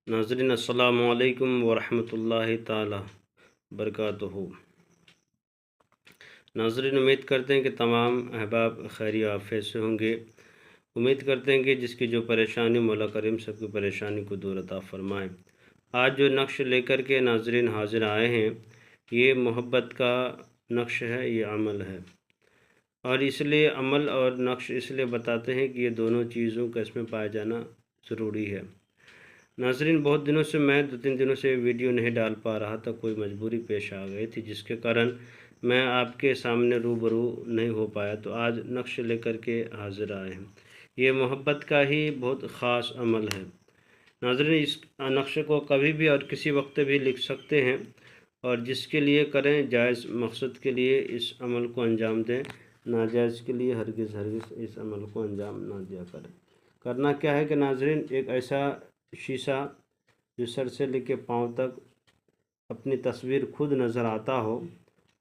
नाज़रीन अस्सलामु अलैकुम वरहमतुल्लाहि ताला बरकातुहू। नाज़रीन, उम्मीद करते हैं कि तमाम अहबाब खैर आफियत से होंगे। उम्मीद करते हैं कि जिसकी जो परेशानी मौला करीम सबकी परेशानी को दूर अता फ़रमाए। आज जो नक्श लेकर के नाज़रीन हाज़िर आए हैं, ये मोहब्बत का नक्श है, ये अमल है। और इसलिए अमल और नक्श इसलिए बताते हैं कि ये दोनों चीज़ों का इसमें पाया जाना ज़रूरी है। नाज़रीन, बहुत दिनों से मैं 2-3 दिनों से वीडियो नहीं डाल पा रहा था, कोई मजबूरी पेश आ गई थी जिसके कारण मैं आपके सामने रूबरू नहीं हो पाया। तो आज नक्श लेकर के हाज़िर आए हैं। ये मोहब्बत का ही बहुत ख़ास अमल है। नाज़रीन, इस नक्श को कभी भी और किसी वक्त भी लिख सकते हैं और जिसके लिए करें, जायज़ मकसद के लिए इस अमल को अंजाम दें, नाजायज़ के लिए हरगिज़ इस अमल को अंजाम ना दिया करें। करना क्या है कि नाज़रीन, एक ऐसा शीशा जो सर से लेकर पाँव तक अपनी तस्वीर खुद नज़र आता हो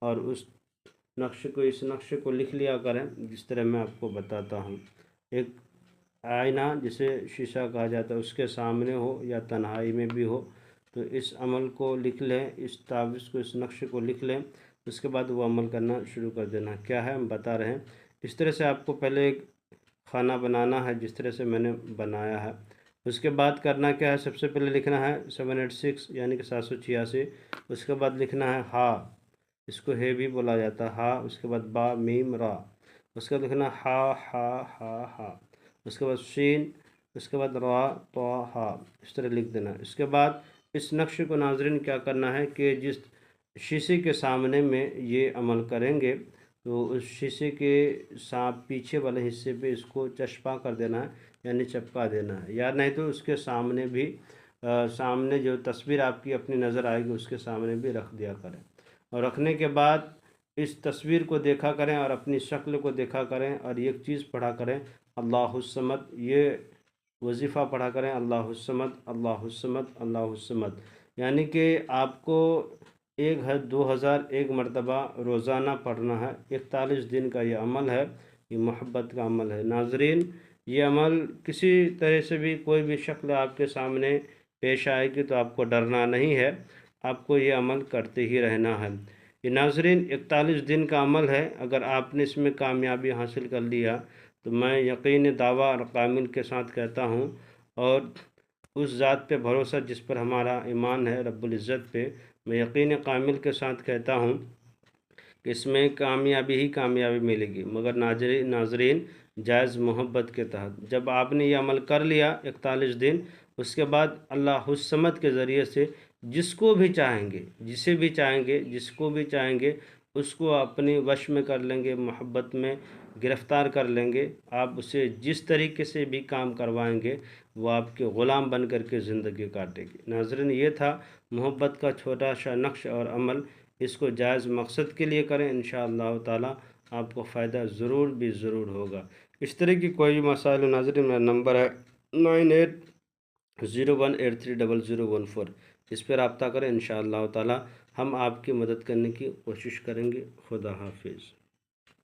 और इस नक्शे को लिख लिया करें जिस तरह मैं आपको बताता हूँ। एक आईना जिसे शीशा कहा जाता है उसके सामने हो या तन्हाई में भी हो, तो इस अमल को लिख लें, इस तावीज़ को, इस नक्शे को लिख लें। उसके बाद वो अमल करना शुरू कर देना। क्या है हम बता रहे हैं। इस तरह से आपको पहले एक खाना बनाना है जिस तरह से मैंने बनाया है। उसके बाद करना क्या है, सबसे पहले लिखना है 786 यानी कि 786। उसके बाद लिखना है हा, इसको हे भी बोला जाता है, हा। उसके बाद बा मीम रा। उसके बाद लिखना हा हा हा हा। उसके बाद शीन। उसके बाद रा तो हा। इस तरह लिख देना। इसके बाद इस नक्शे को नाज़रीन क्या करना है कि जिस शीशे के सामने में ये अमल करेंगे तो उस शीशे के पीछे वाले हिस्से पे इसको चस्पा कर देना है यानी चिपका देना है, या नहीं तो उसके सामने भी सामने जो तस्वीर आपकी अपनी नज़र आएगी उसके सामने भी रख दिया करें। और रखने के बाद इस तस्वीर को देखा करें और अपनी शक्ल को देखा करें और एक चीज़ पढ़ा करें, अल्लाहुस्समद। ये वजीफ़ा पढ़ा करें, अल्लाहुस्समद अल्लाहुस्समद अल्लाहुस्समद। यानी कि आपको 2001 मरतबा रोज़ाना पढ़ना है। 41 दिन का ये अमल है, ये मोहब्बत का अमल है। नाज़रीन, ये अमल किसी तरह से भी कोई भी शक्ल आपके सामने पेश आएगी तो आपको डरना नहीं है, आपको ये अमल करते ही रहना है। ये नाज़रीन 41 दिन का अमल है। अगर आपने इसमें कामयाबी हासिल कर लिया तो मैं यकीन दावा और कामिल के साथ कहता हूँ, और उस ज़ात पे भरोसा जिस पर हमारा ईमान है, रब्बुल इज़्ज़त पे, मैं यकीन कामिल के साथ कहता हूँ कि इसमें कामयाबी ही कामयाबी मिलेगी, मगर नाज़रीन जायज़ मोहब्बत के तहत। जब आपने ये अमल कर लिया 41 दिन, उसके बाद अल्लाहुस्समद के ज़रिए से जिसको भी चाहेंगे, जिसे भी चाहेंगे, जिसको भी चाहेंगे उसको अपने वश में कर लेंगे, मोहब्बत में गिरफ़्तार कर लेंगे। आप उसे जिस तरीके से भी काम करवाएंगे वो आपके ग़ुलाम बन कर के ज़िंदगी काटेगी। नाज़रीन, ये था मोहब्बत का छोटा सा नक्श और अमल। इसको जायज़ मकसद के लिए करें, इंशाअल्लाह ताला आपको फ़ायदा ज़रूर होगा। इस तरह की कोई भी मसाइल नाज़रीन, मेरा नंबर है 9801830014। इस पर रब्ता करें, इंशाअल्लाह ताला हम आपकी मदद करने की कोशिश करेंगे। खुदा हाफिज़।